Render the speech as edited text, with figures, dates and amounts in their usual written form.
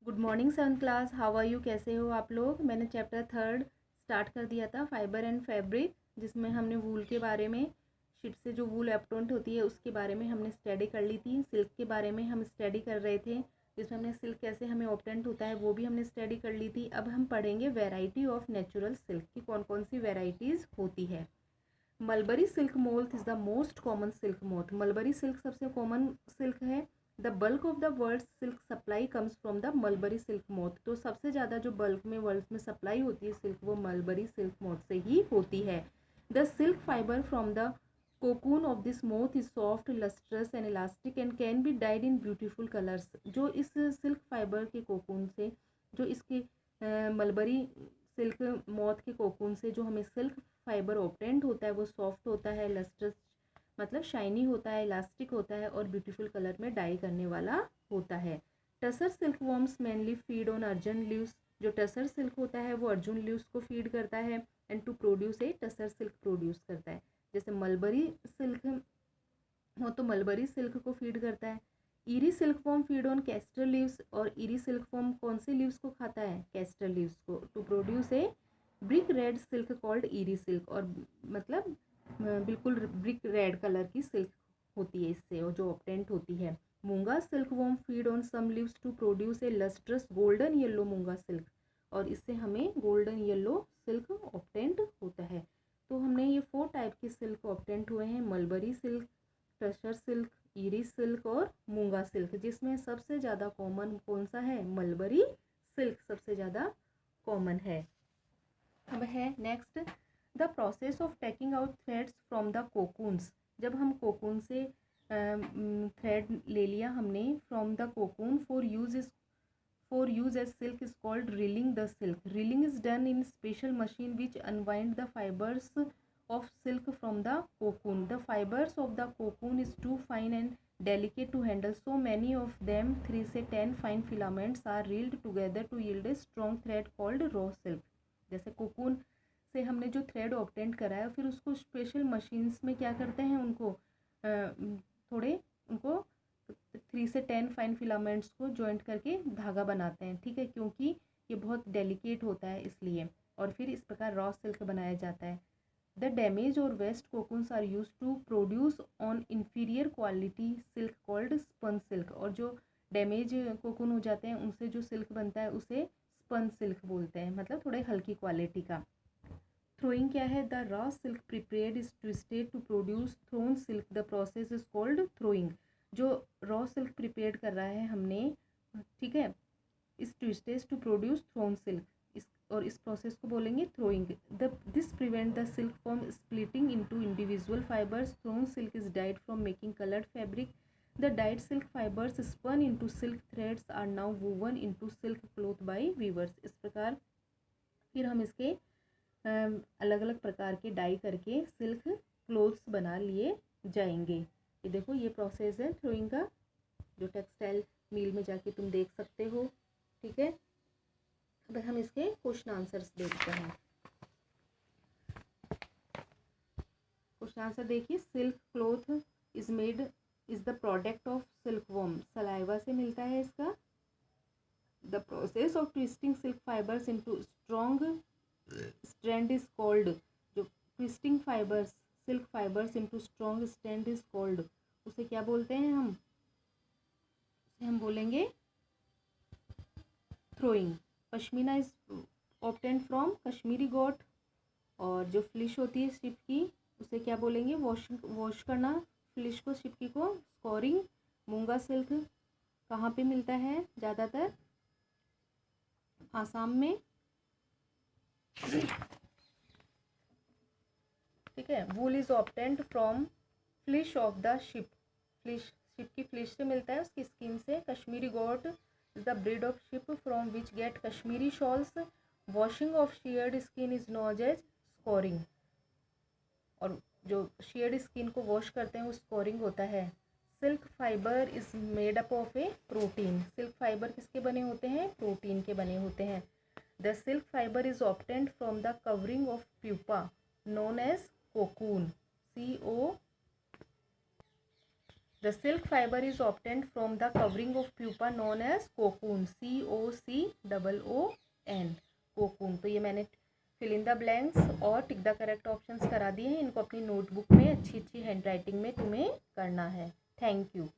Good morning seventh class, how are you? कैसे हो आप लोग? मैंने चैप्टर 3 स्टार्ट कर दिया था, फाइबर एंड फैब्रिक, जिसमें हमने वूल के बारे में, शिप से जो वूल अपटोंट होती है उसके बारे में हमने स्टडी कर ली थी। सिल्क के बारे में हम स्टडी कर रहे थे, जिसमें हमने सिल्क कैसे हमें ऑप्टेंट होता है वो भी हमने स्टडी कर ली थी। अब हम पढ़ेंगे वेराइटी ऑफ नेचुरल सिल्क की कौन कौन सी वेराइटीज़ होती है। Mulberry silk moth is the most common silk moth. Mulberry silk सबसे कॉमन सिल्क है। The bulk of the world silk supply comes from the mulberry silk moth. तो सबसे ज़्यादा जो बल्क में वर्ल्ड में सप्लाई होती है सिल्क, वो मलबरी सिल्क मोथ से ही होती है। The silk fibre from the cocoon of this moth is soft, lustrous and elastic and can be died in beautiful colours. जो इस सिल्क फाइबर के कोकून से, जो इसके मलबरी सिल्क मोथ के कोकून से जो हमें सिल्क फाइबर ऑब्टेंट होता है, वो सॉफ्ट होता है, लस्ट्रस मतलब शाइनी होता है, इलास्टिक होता है और ब्यूटीफुल कलर में डाई करने वाला होता है। Tussar silk worms mainly feed on Arjun leaves. जो टसर सिल्क होता है वो अर्जुन लीव्स को फीड करता है and to produce a tussar silk produce करता है। जैसे मलबरी सिल्क हो तो मलबरी सिल्क को फीड करता है। Eri silk worm feed on castor leaves, और ईरी सिल्क वॉर्म कौन से लीव्स को खाता है? कैस्टर लीव्स को, to produce a brick red silk called eri silk. और मतलब बिल्कुल ब्रिक रेड कलर की सिल्क होती है इससे, और जो ऑब्टेंट होती है। Muga silk worm feed on som leaves to produce a lustrous golden yellow muga silk, और इससे हमें गोल्डन येलो सिल्क ऑब्टेंट होता है। तो हमने ये 4 टाइप के सिल्क ऑब्टेंट हुए हैं, mulberry silk, tussar silk, eerie silk और मूंगा सिल्क, जिसमें सबसे ज़्यादा कॉमन कौन सा है? मलबरी सिल्क सबसे ज़्यादा कॉमन है। अब है next the process of taking out threads from the cocoons. जब हम कोकून से थ्रेड ले लिया हमने from the cocoon for use as silk is called reeling the silk. Reeling is done in special machine which unwind the fibres of silk from the cocoon. The fibers of the cocoon is too fine and delicate to handle. So many of them, 3 से 10 fine filaments are reeled together to yield a strong thread called raw silk. जैसे cocoon से हमने जो thread obtained करा है, फिर उसको special machines में क्या करते हैं, उनको थोड़े उनको 3 से 10 फाइन फिलामेंट्स को जॉइंट करके धागा बनाते हैं, ठीक है, क्योंकि ये बहुत डेलिकेट होता है इसलिए, और फिर इस प्रकार रॉ सिल्क बनाया जाता है। The damaged or waste cocoons are used to produce on inferior quality silk called spun silk। और जो डैमेज कोकून हो जाते हैं उनसे जो सिल्क बनता है उसे स्पन सिल्क बोलते हैं, मतलब थोड़े हल्की क्वालिटी का। थ्रोइंग क्या है? The raw silk prepared is twisted to produce thrown silk. The process is called throwing. जो रॉ सिल्क प्रिपेयर कर रहा है हमने, ठीक है, is twisted to produce thrown silk, और इस प्रोसेस को बोलेंगे थ्रोइंग। This prevent the silk from splitting into individual fibres. Thrown silk is dyed from making coloured fabric. The dyed silk fibres spun into silk threads are now woven into silk cloth by weavers. इस प्रकार फिर हम इसके अलग अलग प्रकार के die करके सिल्क क्लोथ्स बना लिए जाएंगे। ये देखो, ये प्रोसेस है थ्रोइंग का, जो टेक्सटाइल मिल में जाके तुम देख सकते हो, ठीक है। अब हम इसके क्वेश्चन आंसर्स देखते हैं। क्वेश्चन आंसर देखिए, silk cloth is made is the product of silk worm. Saliva से मिलता है इसका। The process of twisting silk fibers into strong strand is called. जो twisting fibers silk fibers into strong strand is called, उसे क्या बोलते हैं हम? उसे हम बोलेंगे throwing. Pashmina is obtained from Kashmiri goat, और जो फ्लिश होती है शिप की, उसे क्या बोलेंगे? वॉश करना फ्लिश को, शिप की को स्कोरिंग। मूंगा सिल्क कहाँ पे मिलता है? ज़्यादातर आसाम में, ठीक है। Wool is obtained from fleece of the sheep. Fleece sheep की फ्लिश से मिलता है, उसकी स्किन से। Kashmiri goat is the breed of sheep from which get Kashmiri shawls. Washing of sheared skin is known as scouring, और जो शेयर्ड स्किन को wash करते हैं वो स्कोरिंग होता है। Silk fibre is made up of a protein. Silk fibre किसके बने होते हैं? प्रोटीन के बने होते हैं। The silk fibre is obtained from the covering of pupa known as cocoon. CO the silk fibre is obtained from the covering of pupa known as cocoon, COCOON, cocoon. तो ये मैंने फिल इन द ब्लैंक्स और tick the correct options करा दिए हैं। इनको अपनी notebook में अच्छी हैंड राइटिंग में तुम्हें करना है। Thank you.